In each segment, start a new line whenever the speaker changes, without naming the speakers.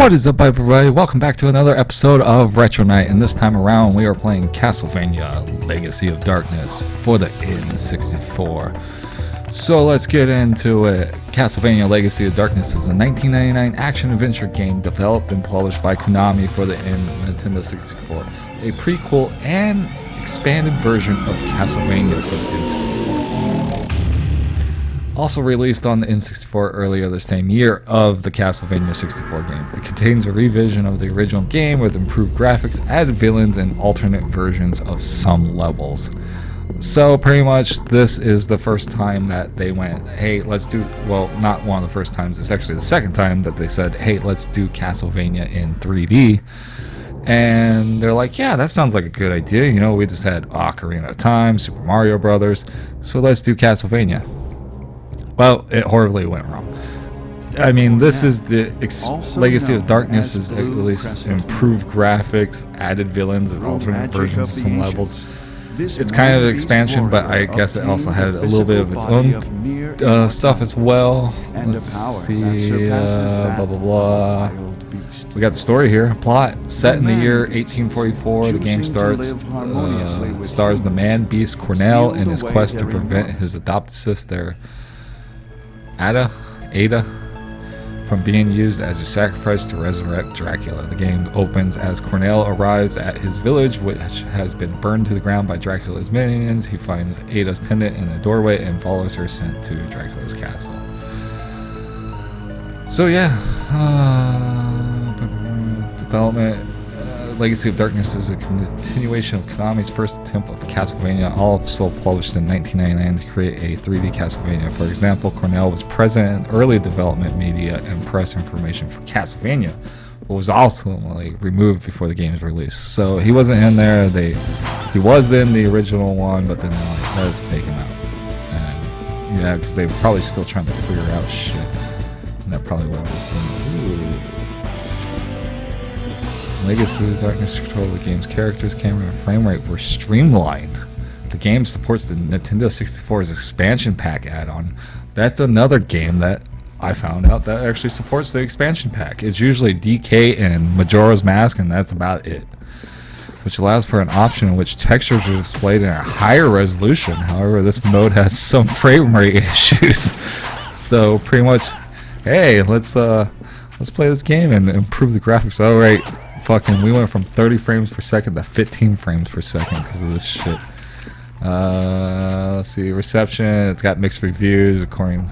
What is up, everybody? Welcome back to another episode of Retro Night, and this time around we are playing Castlevania Legacy of Darkness for the N64. So let's get into it. Castlevania Legacy of Darkness is a 1999 action-adventure game developed and published by Konami for the Nintendo 64, a prequel and expanded version of Castlevania for the N64. Also released on the N64 earlier the same year of the Castlevania 64 game. It contains a revision of the original game with improved graphics, added villains, and alternate versions of some levels. So pretty much this is the first time that they went, hey, let's do, well, not one of the first times, it's actually the second time that they said, hey, let's do Castlevania in 3D. And they're like, yeah, that sounds like a good idea. You know, we just had Ocarina of Time, Super Mario Brothers, so let's do Castlevania. Well, it horribly went wrong. I mean, this is the Legacy of Darkness is at least improved graphics, added villains, and alternate versions of some levels. It's kind of an expansion, but I guess it also had a little bit of its own stuff as well. Let's see, blah blah blah. We got the story here. Plot set in the year 1844. The game stars the man beast Cornell in his quest to prevent his adopted sister Ada from being used as a sacrifice to resurrect Dracula. The game opens as Cornell arrives at his village, which has been burned to the ground by Dracula's minions. He finds Ada's pendant in a doorway and follows her scent to Dracula's castle. So yeah, development. Legacy of Darkness is a continuation of Konami's first attempt of Castlevania, also published in 1999 to create a 3D Castlevania. For example, Cornell was present in early development media and press information for Castlevania, but was ultimately removed before the game's release. So he wasn't in there. He was in the original one, but then that was taken out. And yeah, because they were probably still trying to figure out shit, and that probably what this thing. Legacy of Darkness control of the game's characters, camera, and frame rate were streamlined. The game supports the Nintendo 64's expansion pack add-on. That's another game that I found out that actually supports the expansion pack. It's usually DK and Majora's Mask, and that's about it. Which allows for an option in which textures are displayed in a higher resolution. However, this mode has some frame rate issues. So pretty much, hey, let's play this game and improve the graphics. All right. Fucking, we went from 30 frames per second to 15 frames per second because of this shit. Let's see, reception. It's got mixed reviews according.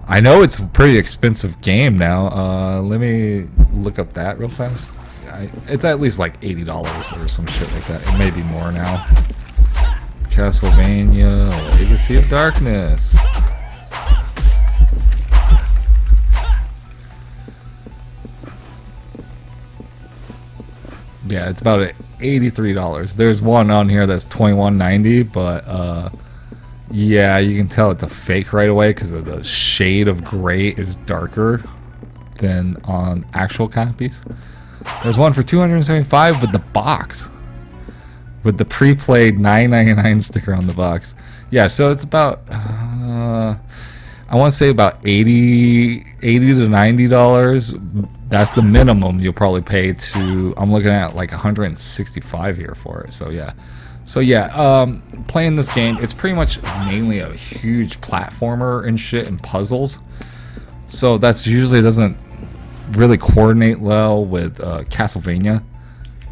I know it's a pretty expensive game now. Let me look up that real fast. It's at least like $80 or some shit like that. It may be more now. Castlevania Legacy of Darkness. Yeah, it's about $83. There's one on here that's $21.90, but yeah, you can tell it's a fake right away because of the shade of gray is darker than on actual copies. There's one for $275 with the box, with the pre-played $9.99 sticker on the box. Yeah, so it's about I want to say about $80 to $90. That's the minimum you'll probably pay to. I'm looking at like $165 here for it. So yeah, playing this game, it's pretty much mainly a huge platformer and shit and puzzles. So that's usually doesn't really coordinate well with Castlevania.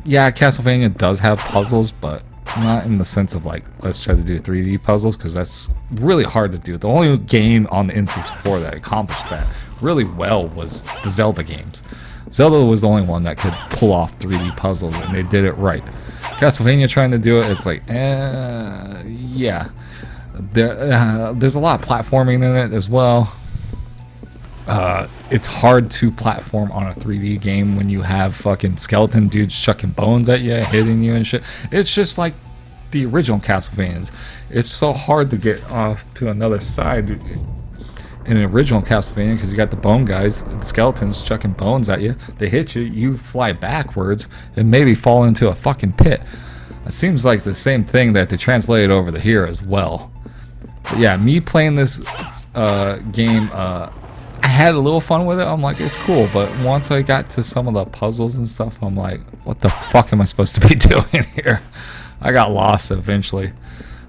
Yeah, Castlevania does have puzzles, but not in the sense of like, let's try to do 3D puzzles, because that's really hard to do. The only game on the N64 that accomplished that really well was the Zelda games. Zelda was the only one that could pull off 3D puzzles, and they did it right. Castlevania trying to do it, it's like, yeah. There's a lot of platforming in it as well. It's hard to platform on a 3D game when you have fucking skeleton dudes chucking bones at you, hitting you and shit. It's just like the original Castlevanias. It's so hard to get off to another side in an original Castlevania because you got the bone guys, the skeletons chucking bones at you. They hit you, you fly backwards and maybe fall into a fucking pit. It seems like the same thing that they translated over to here as well. But yeah, me playing this game I had a little fun with it. I'm like, it's cool. But once I got to some of the puzzles and stuff, I'm like, what the fuck am I supposed to be doing here? I got lost eventually.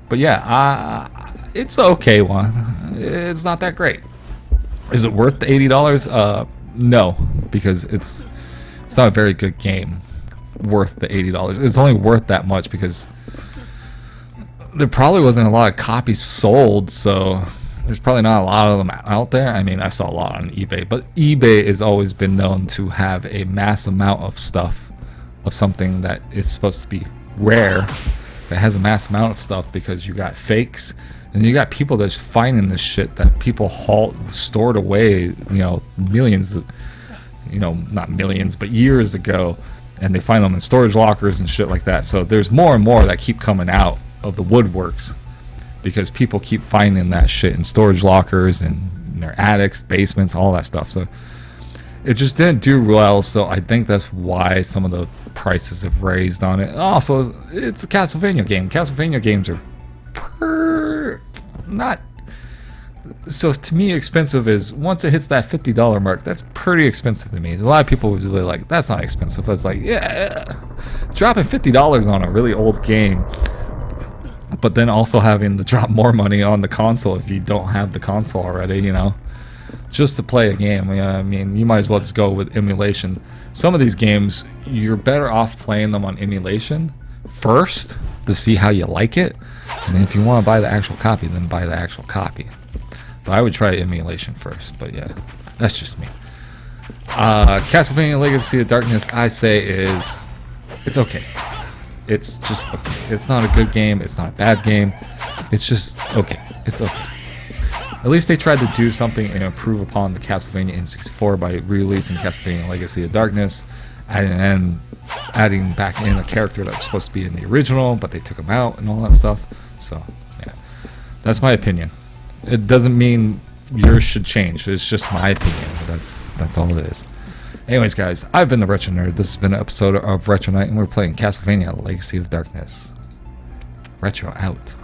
But yeah, it's an okay one. It's not that great. Is it worth the $80? No, because it's not a very good game worth the $80. It's only worth that much because there probably wasn't a lot of copies sold, so there's probably not a lot of them out there. I mean, I saw a lot on eBay, but eBay has always been known to have a mass amount of stuff, of something that is supposed to be rare, that has a mass amount of stuff, because you got fakes, and you got people that's finding this shit that people stored away, millions, not millions, but years ago, and they find them in storage lockers and shit like that. So there's more and more that keep coming out of the woodworks, because people keep finding that shit in storage lockers and in their attics, basements, all that stuff. So it just didn't do well, so I think that's why some of the prices have raised on it. Also, it's a Castlevania game. Castlevania games are not so, to me, expensive is once it hits that $50 mark. That's pretty expensive to me. A lot of people would be like, that's not expensive. It's like, yeah, dropping $50 on a really old game, but then also having to drop more money on the console if you don't have the console already, just to play a game. I mean, you might as well just go with emulation. Some of these games, you're better off playing them on emulation first to see how you like it, and then if you want to buy the actual copy, then buy the actual copy. But I would try emulation first. But yeah, that's just me. Castlevania Legacy of Darkness, I say it's okay. It's just okay. It's not a good game. It's not a bad game. It's just okay. It's okay. At least they tried to do something and improve upon the Castlevania N64 by re-releasing Castlevania Legacy of Darkness, and adding back in a character that was supposed to be in the original, but they took him out and all that stuff. So yeah, that's my opinion. It doesn't mean yours should change. It's just my opinion. That's all it is. Anyways, guys, I've been the Retro Nerd. This has been an episode of Retro Night, and we're playing Castlevania Legacy of Darkness. Retro out.